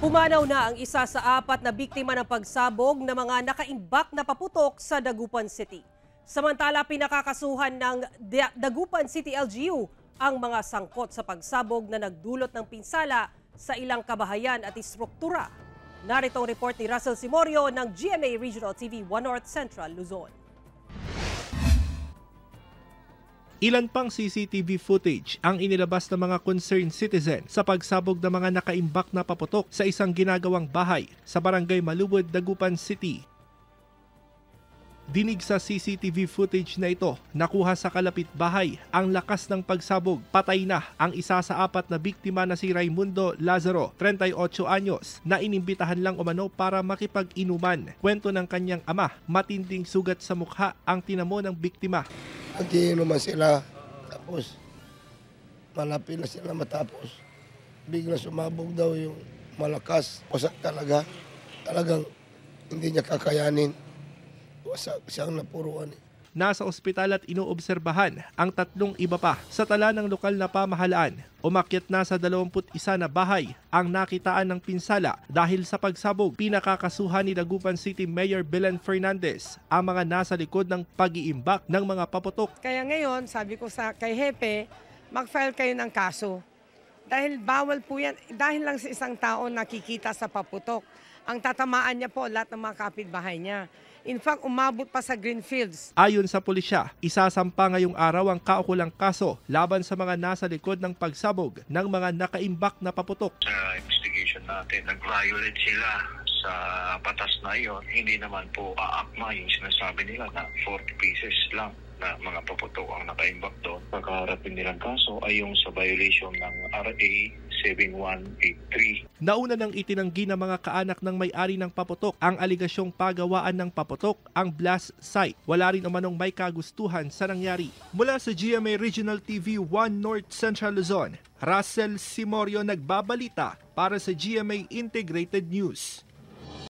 Pumanaw na ang isa sa 4 na biktima ng pagsabog na mga nakaimbak na paputok sa Dagupan City. Samantala, pinakakasuhan ng Dagupan City LGU ang mga sangkot sa pagsabog na nagdulot ng pinsala sa ilang kabahayan at istruktura. Narito ang report ni Russell Simorio ng GMA Regional TV 1 North Central, Luzon. Ilan pang CCTV footage ang inilabas ng mga concerned citizen sa pagsabog ng mga nakaimbak na paputok sa isang ginagawang bahay sa Barangay Malubod, Dagupan City. Dinig sa CCTV footage na ito, nakuha sa kalapit bahay ang lakas ng pagsabog. Patay na ang isa sa 4 na biktima na si Raimundo Lazaro, 38 anyos, na inimbitahan lang umano para makipag-inuman. Kwento ng kanyang ama, matinding sugat sa mukha ang tinamo ng biktima. Nagiinuman sila, tapos malapit na sila matapos. Bigla sumabog daw yung malakas. Wasak talaga. Talagang hindi niya kakayanin. Wasak siyang napuruan. Nasa ospital at inoobserbahan ang 3 iba pa. Sa tala ng lokal na pamahalaan, umakyat na sa 21 na bahay ang nakitaan ng pinsala dahil sa pagsabog. Pinakakasuhan ni Dagupan City Mayor Belen Fernandez ang mga nasa likod ng pag-iimbak ng mga paputok. Kaya ngayon, sabi ko kay Hepe, mag-file kayo ng kaso. Dahil bawal po yan, dahil lang sa isang tao nakikita sa paputok. Ang tatamaan niya po lahat ng mga kapitbahay niya. In fact, umabot pa sa Greenfields. Ayon sa pulisya, isasampa ngayong araw ang kaukulang kaso laban sa mga nasa likod ng pagsabog ng mga nakaimbak na paputok. Sa investigation natin, nag-violate sila sa batas na iyon. Hindi naman po aakma yung sinasabi nila na 40 pieces lang na mga paputok ang nakaimbak doon. Pagkaharapin nilang kaso ay yung sa violation ng RA 7183. Nauna nang itinanggi ng mga kaanak ng may-ari ng paputok ang aligasyong pagawaan ng paputok ang blast site. Wala rin umanong may kagustuhan sa nangyari. Mula sa GMA Regional TV 1 North Central Luzon, Russell Simorio nagbabalita para sa GMA Integrated News.